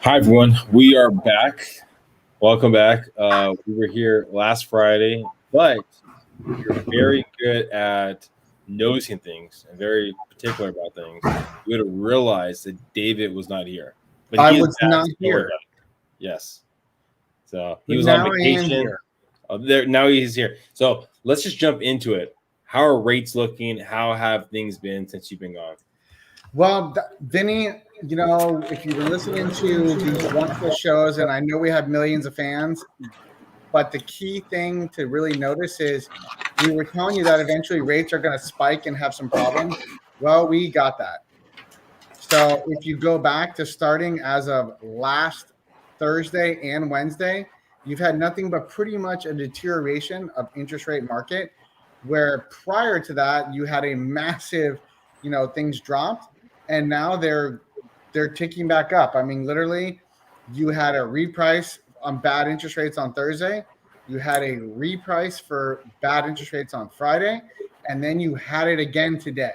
Hi, everyone. We are back. Welcome back. We were here last Friday, but you're very good at noticing things and very particular about things. You would have realized that David was not here, but I he is was back. not So don't worry here, about it. Yes. So he but was on now I am vacation. here. Now he's here. So let's just jump into it. How are rates looking? How have things been since you've been gone? Well, Vinny, if you've been listening to these wonderful shows, and I know we have millions of fans, but the key thing to really notice is we were telling you that eventually rates are going to spike and have some problems. Well, we got that. So if you go back to starting as of last Thursday and Wednesday, you've had nothing but pretty much a deterioration of interest rate market, where prior to that you had a massive, things dropped, and now they're ticking back up. I mean, literally, you had a reprice on bad interest rates on Thursday, you had a reprice for bad interest rates on Friday, and then you had it again today.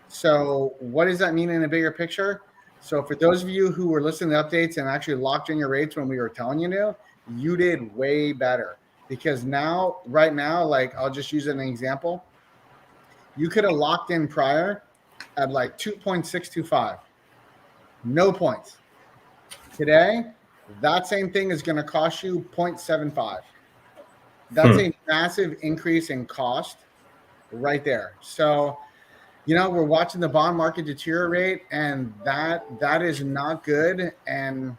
So what does that mean in a bigger picture? So for those of you who were listening to updates and actually locked in your rates when we were telling you to, you did way better, because now, right now, like I'll just use an example. You could have locked in prior at like 2.625, no points. Today, that same thing is going to cost you 0.75. That's a massive increase in cost right there. So we're watching the bond market deteriorate, and that is not good. And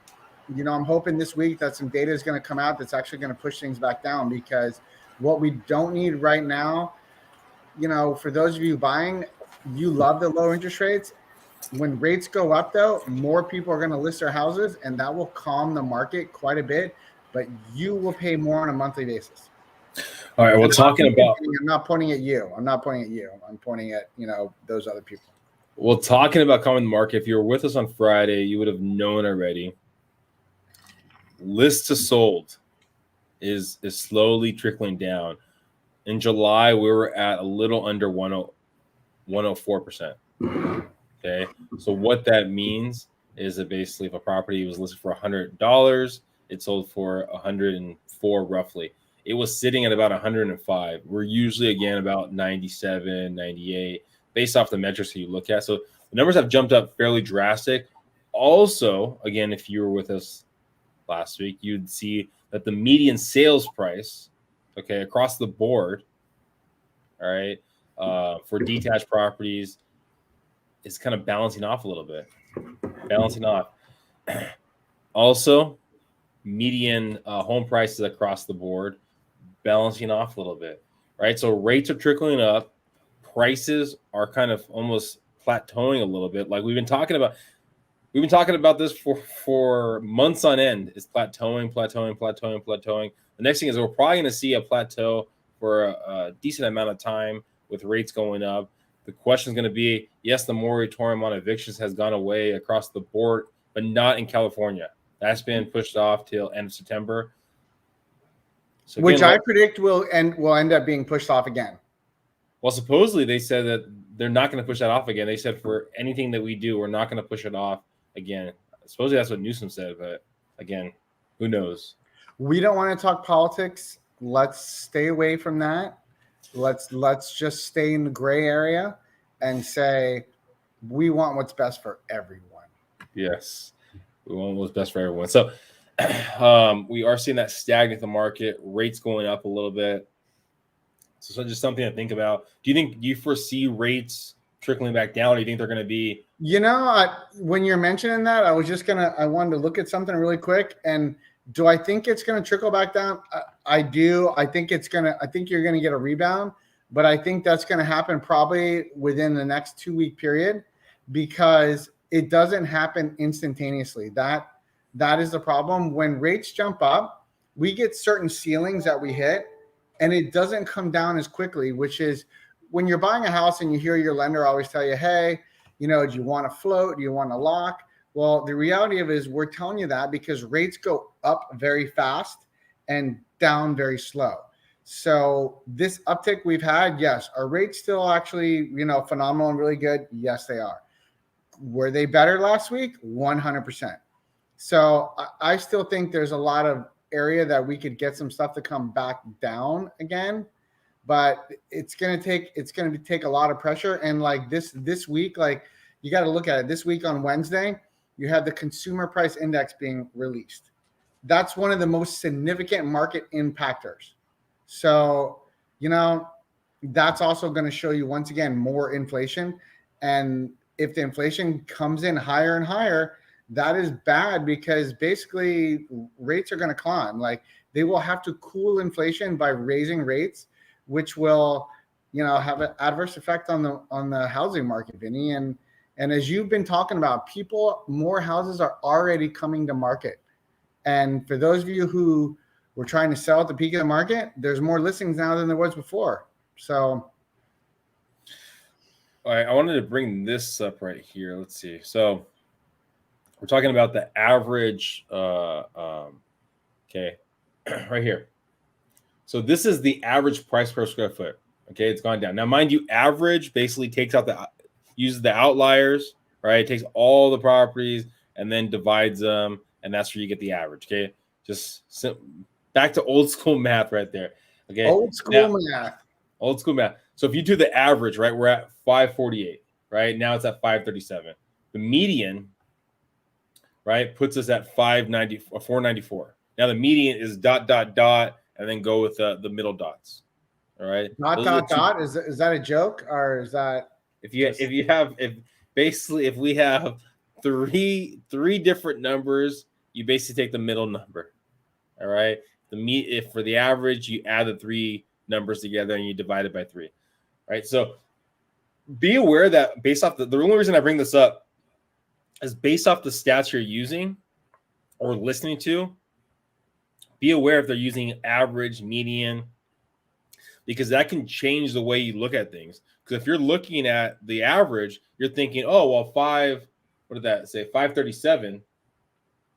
I'm hoping this week that some data is going to come out that's actually going to push things back down, because what we don't need right now, for those of you buying, you love the low interest rates. When rates go up, though, more people are going to list their houses, and that will calm the market quite a bit, but you will pay more on a monthly basis. All right. Well, I'm not pointing at you. I'm not pointing at you. I'm pointing at, those other people. Well, talking about calming the market, if you were with us on Friday, you would have known already. List to sold is slowly trickling down. In July, we were at a little under 104%. Okay. So what that means is that basically if a property was listed for $100, it sold for 104 roughly. It was sitting at about 105. We're usually, again, about 97, 98, based off the metrics that you look at. So the numbers have jumped up fairly drastic. Also, again, if you were with us last week, you'd see that the median sales price, okay, across the board, all right, for detached properties is kind of balancing off a little bit. Balancing off. Also, median home prices across the board balancing off a little bit, right? So rates are trickling up. Prices are kind of almost plateauing a little bit. Like we've been talking about this for months on end. It's plateauing. The next thing is we're probably going to see a plateau for a decent amount of time with rates going up. The question is going to be, yes, the moratorium on evictions has gone away across the board, but not in California. That's been pushed off till end of September. So which I predict will end up being pushed off again. Well, supposedly they said that they're not going to push that off again. They said for anything that we do, we're not going to push it off again. Supposedly that's what Newsom said, but again, who knows? We don't want to talk politics. Let's stay away from that. Let's just stay in the gray area and say we want what's best for everyone. Yes, we want what's best for everyone. So we are seeing that stagnate the market, rates going up a little bit. So just something to think about. Do you foresee rates trickling back down? Or do you think they're going to be? When you're mentioning that, I wanted to look at something really quick. And do I think it's going to trickle back down? I do. I think you're going to get a rebound, but I think that's going to happen probably within the next 2-week period, because it doesn't happen instantaneously. That is the problem. When rates jump up, we get certain ceilings that we hit, and it doesn't come down as quickly, which is when you're buying a house and you hear your lender always tell you, hey, do you want to float? Do you want to lock? Well, the reality of it is we're telling you that because rates go up very fast and down very slow. So this uptick we've had, yes, are rates still actually, phenomenal and really good? Yes, they are. Were they better last week? 100%. So I still think there's a lot of area that we could get some stuff to come back down again, but it's gonna take a lot of pressure. And like this week, like you got to look at it. This week on Wednesday, you have the consumer price index being released. That's one of the most significant market impactors. So, that's also going to show you once again more inflation. And if the inflation comes in higher and higher, that is bad because basically rates are going to climb. Like they will have to cool inflation by raising rates, which will, have an adverse effect on the housing market, Vinny. And as you've been talking about, more houses are already coming to market. And for those of you who were trying to sell at the peak of the market, there's more listings now than there was before. So, all right, I wanted to bring this up right here. Let's see. So, we're talking about the average. Okay, right here. So this is the average price per square foot. Okay, it's gone down. Now, mind you, average basically uses the outliers, right? It takes all the properties and then divides them, and that's where you get the average. Okay, just back to old school math right there. Okay, old school math. Old school math. So if you do the average, right, we're at 548, right? Now it's at 537. The median, right, puts us at 590 or 494. Now the median is ... and then go with the middle dots. All right. Dot. Is that a joke or is that if we have three different numbers, you basically take the middle number. All right. If for the average, you add the three numbers together and you divide it by 3. Right. So be aware that based off the only reason I bring this up is based off the stats you're using or listening to. Be aware if they're using average, median, because that can change the way you look at things. Because if you're looking at the average, you're thinking, oh, well, what did that say? 537,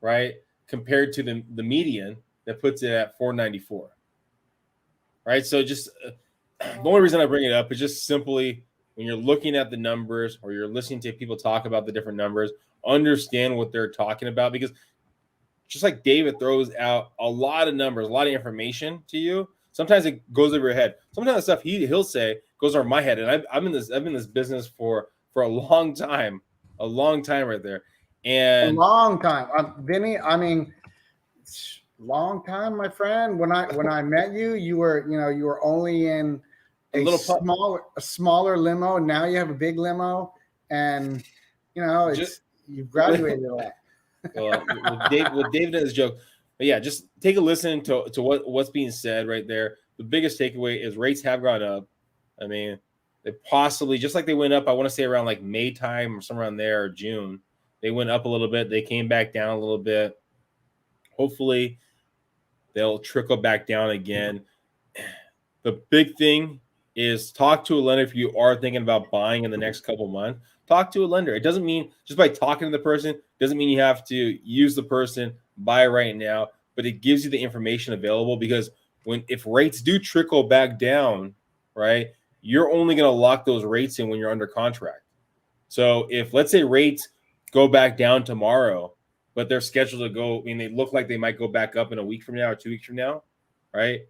right? Compared to the median that puts it at 494, right? So just the only reason I bring it up is just simply when you're looking at the numbers or you're listening to people talk about the different numbers, understand what they're talking about, because just like David throws out a lot of numbers, a lot of information to you, sometimes it goes over your head. Sometimes the stuff he'll say goes over my head. And I've been in this business for a long time right there. And a long time. Vinny, I mean, long time, my friend. When I met you, you were only in a smaller limo. Now you have a big limo, and you've graduated a lot. With David and his joke, but yeah, just take a listen to what's being said right there. The biggest takeaway is rates have gone up. I mean, they possibly, just like they went up, I want to say around like May time or somewhere around there, or June, they went up a little bit. They came back down a little bit. Hopefully, they'll trickle back down again. The big thing is talk to a lender if you are thinking about buying in the next couple months. Talk to a lender. It doesn't mean just by talking to the person, doesn't mean you have to use the person, buy right now, but it gives you the information available, because if rates do trickle back down, right, you're only going to lock those rates in when you're under contract. So if, let's say, rates go back down tomorrow, but they're scheduled to go, I mean, they look like they might go back up in a week from now or 2 weeks from now, right?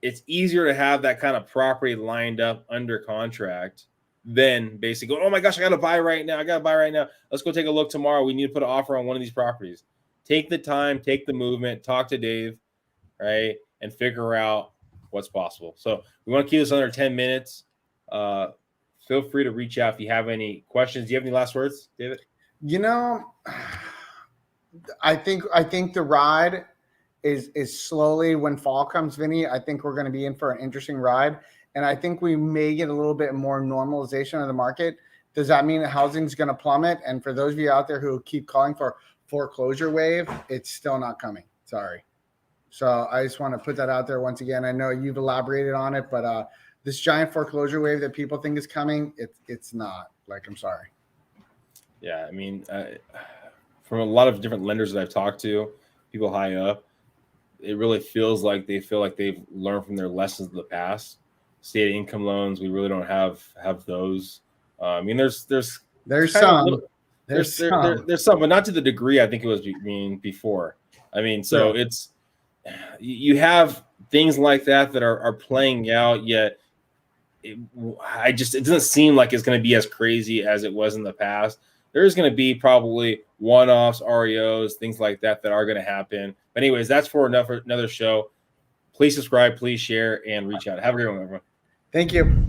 It's easier to have that kind of property lined up under contract than basically go, oh my gosh, I got to buy right now. Let's go take a look tomorrow. We need to put an offer on one of these properties. Take the time, take the movement, talk to Dave, right, and figure out what's possible. So we want to keep this under 10 minutes. Feel free to reach out if you have any questions. Do you have any last words, David? I think the ride is slowly, when fall comes, Vinny, I think we're going to be in for an interesting ride. And I think we may get a little bit more normalization of the market. Does that mean that housing is going to plummet? And for those of you out there who keep calling for foreclosure wave, it's still not coming. Sorry. So I just want to put that out there once again. I know you've elaborated on it, but this giant foreclosure wave that people think is coming, it's not. Like, I'm sorry. Yeah, I mean, from a lot of different lenders that I've talked to, people high up, it really feels like they feel like they've learned from their lessons of the past. State income loans, we really don't have those. I mean, there's some. There's there's some, but not to the degree I think it was before. I mean, so it's you have things like that are playing out, yet it doesn't seem like it's going to be as crazy as it was in the past. There's going to be probably one-offs, REOs, things like that are going to happen. But anyways, that's for another show. Please subscribe, please share, and reach out. Have a great one, everyone. Thank you.